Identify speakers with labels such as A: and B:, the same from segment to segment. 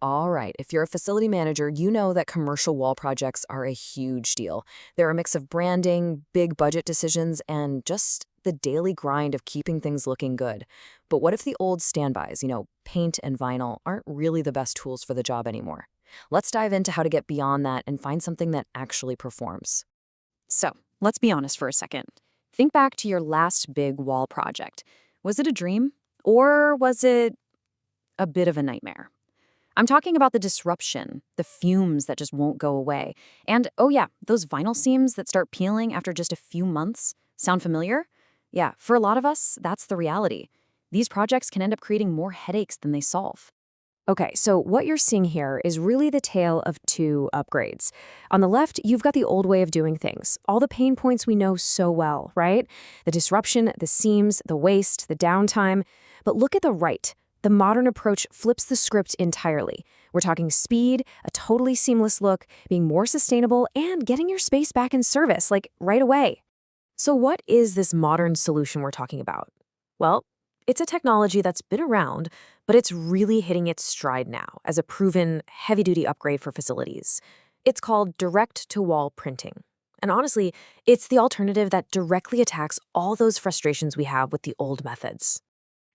A: All right, if you're a facility manager, you know that commercial wall projects are a huge deal. They're a mix of branding, big budget decisions, and just the daily grind of keeping things looking good. But what if the old standbys, paint and vinyl, aren't really the best tools for the job anymore? Let's dive into how to get beyond that and find something that actually performs.
B: So, let's be honest for a second. Think back to your last big wall project. Was it a dream? Or was it a bit of a nightmare? I'm talking about the disruption, the fumes that just won't go away. And, oh yeah, those vinyl seams that start peeling after just a few months. Sound familiar? Yeah, for a lot of us, that's the reality. These projects can end up creating more headaches than they solve. Okay, so what you're seeing here is really the tale of two upgrades. On the left, you've got the old way of doing things, all the pain points we know so well, right? The disruption, the seams, the waste, the downtime. But look at the right. The modern approach flips the script entirely. We're talking speed, a totally seamless look, being more sustainable, and getting your space back in service, like right away. So what is this modern solution we're talking about? Well, it's a technology that's been around, but it's really hitting its stride now as a proven heavy-duty upgrade for facilities. It's called direct-to-wall printing. And honestly, it's the alternative that directly attacks all those frustrations we have with the old methods.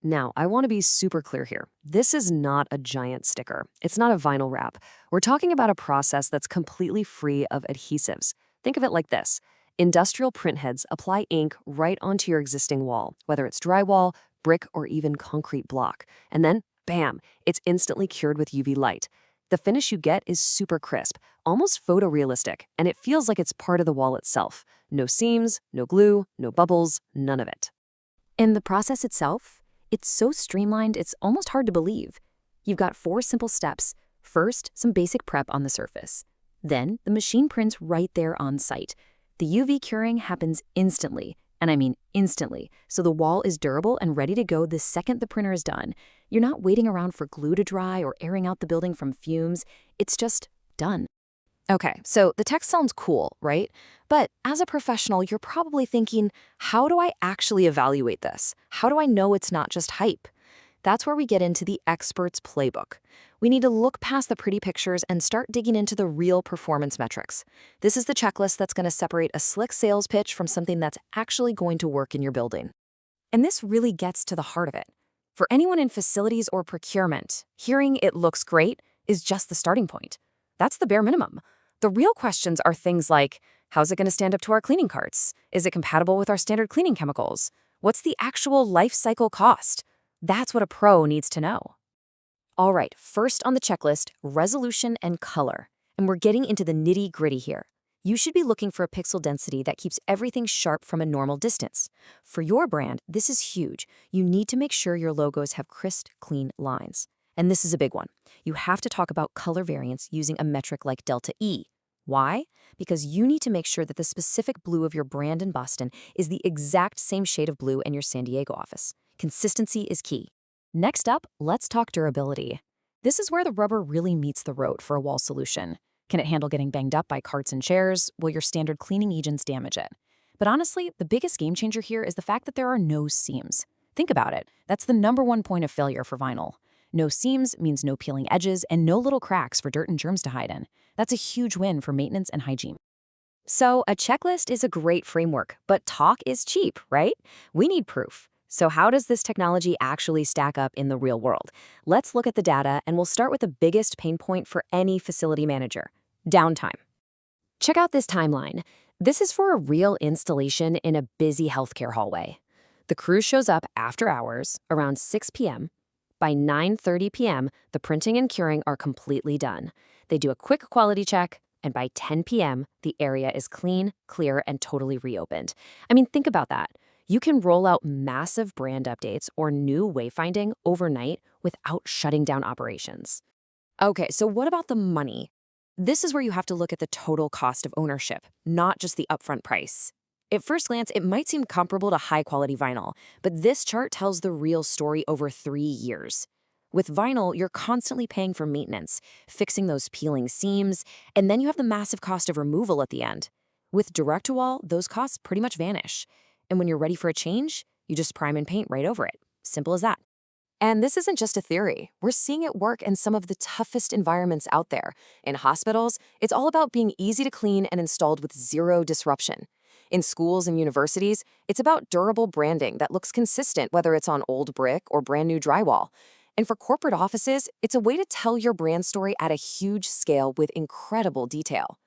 A: Now, I want to be super clear here. This is not a giant sticker. It's not a vinyl wrap. We're talking about a process that's completely free of adhesives. Think of it like this. Industrial printheads apply ink right onto your existing wall, whether it's drywall, brick, or even concrete block. And then, bam, it's instantly cured with UV light. The finish you get is super crisp, almost photorealistic, and it feels like it's part of the wall itself. No seams, no glue, no bubbles, none of it.
B: In the process itself, it's so streamlined, it's almost hard to believe. You've got 4 simple steps. First, some basic prep on the surface. Then, the machine prints right there on site. The UV curing happens instantly, and I mean instantly, so the wall is durable and ready to go the second the printer is done. You're not waiting around for glue to dry or airing out the building from fumes. It's just done.
A: Okay, so the tech sounds cool, right? But as a professional, you're probably thinking, how do I actually evaluate this? How do I know it's not just hype? That's where we get into the expert's playbook. We need to look past the pretty pictures and start digging into the real performance metrics. This is the checklist that's going to separate a slick sales pitch from something that's actually going to work in your building.
B: And this really gets to the heart of it. For anyone in facilities or procurement, hearing it looks great is just the starting point. That's the bare minimum. The real questions are things like, how's it going to stand up to our cleaning carts? Is it compatible with our standard cleaning chemicals? What's the actual life cycle cost? That's what a pro needs to know. All right, first on the checklist, resolution and color. And we're getting into the nitty-gritty here. You should be looking for a pixel density that keeps everything sharp from a normal distance. For your brand, this is huge. You need to make sure your logos have crisp, clean lines. And this is a big one. You have to talk about color variance using a metric like delta E. Why? Because you need to make sure that the specific blue of your brand in Boston is the exact same shade of blue in your San Diego office. Consistency is key. Next up, let's talk durability. This is where the rubber really meets the road for a wall solution. Can it handle getting banged up by carts and chairs? Will your standard cleaning agents damage it? But honestly, the biggest game changer here is the fact that there are no seams. Think about it. That's the #1 point of failure for vinyl. No seams means no peeling edges and no little cracks for dirt and germs to hide in. That's a huge win for maintenance and hygiene. So a checklist is a great framework, but talk is cheap, right? We need proof. So how does this technology actually stack up in the real world? Let's look at the data, and we'll start with the biggest pain point for any facility manager: downtime. Check out this timeline. This is for a real installation in a busy healthcare hallway. The crew shows up after hours, around 6 p.m. By 9:30 p.m., the printing and curing are completely done. They do a quick quality check, and by 10 p.m., the area is clean, clear, and totally reopened. I mean, think about that. You can roll out massive brand updates or new wayfinding overnight without shutting down operations. Okay, so what about the money? This is where you have to look at the total cost of ownership, not just the upfront price. At first glance, it might seem comparable to high-quality vinyl, but this chart tells the real story over 3 years. With vinyl, you're constantly paying for maintenance, fixing those peeling seams, and then you have the massive cost of removal at the end. With direct-to-wall, those costs pretty much vanish. And when you're ready for a change, you just prime and paint right over it. Simple as that. And this isn't just a theory. We're seeing it work in some of the toughest environments out there. In hospitals, it's all about being easy to clean and installed with zero disruption. In schools and universities, it's about durable branding that looks consistent whether it's on old brick or brand new drywall. And for corporate offices, it's a way to tell your brand story at a huge scale with incredible detail.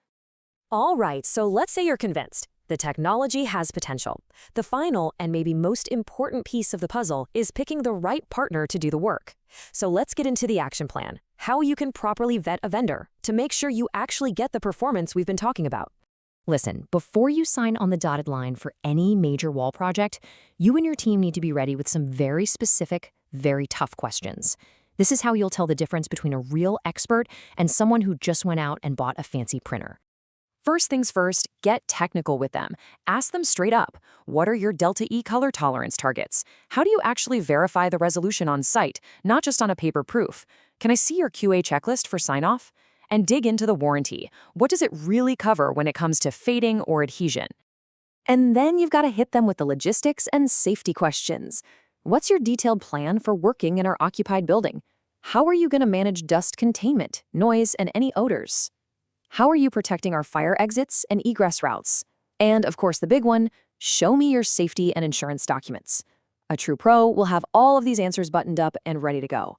A: All right, so let's say you're convinced. The technology has potential. The final and maybe most important piece of the puzzle is picking the right partner to do the work. So let's get into the action plan, how you can properly vet a vendor to make sure you actually get the performance we've been talking about. Listen, before you sign on the dotted line for any major wall project, you and your team need to be ready with some very specific, very tough questions. This is how you'll tell the difference between a real expert and someone who just went out and bought a fancy printer. First things first, get technical with them. Ask them straight up, what are your Delta E color tolerance targets? How do you actually verify the resolution on site, not just on a paper proof? Can I see your QA checklist for sign-off? And dig into the warranty. What does it really cover when it comes to fading or adhesion? And then you've got to hit them with the logistics and safety questions. What's your detailed plan for working in our occupied building? How are you going to manage dust containment, noise, and any odors? How are you protecting our fire exits and egress routes? And of course, the big one, show me your safety and insurance documents. A true pro will have all of these answers buttoned up and ready to go.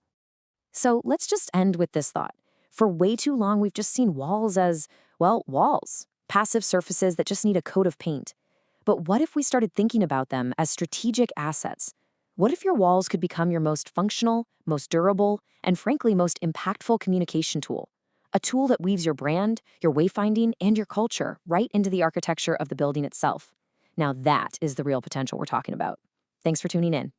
A: So let's just end with this thought. For way too long, we've just seen walls as, well, walls, passive surfaces that just need a coat of paint. But what if we started thinking about them as strategic assets? What if your walls could become your most functional, most durable, and frankly, most impactful communication tool? A tool that weaves your brand, your wayfinding, and your culture right into the architecture of the building itself. Now that is the real potential we're talking about. Thanks for tuning in.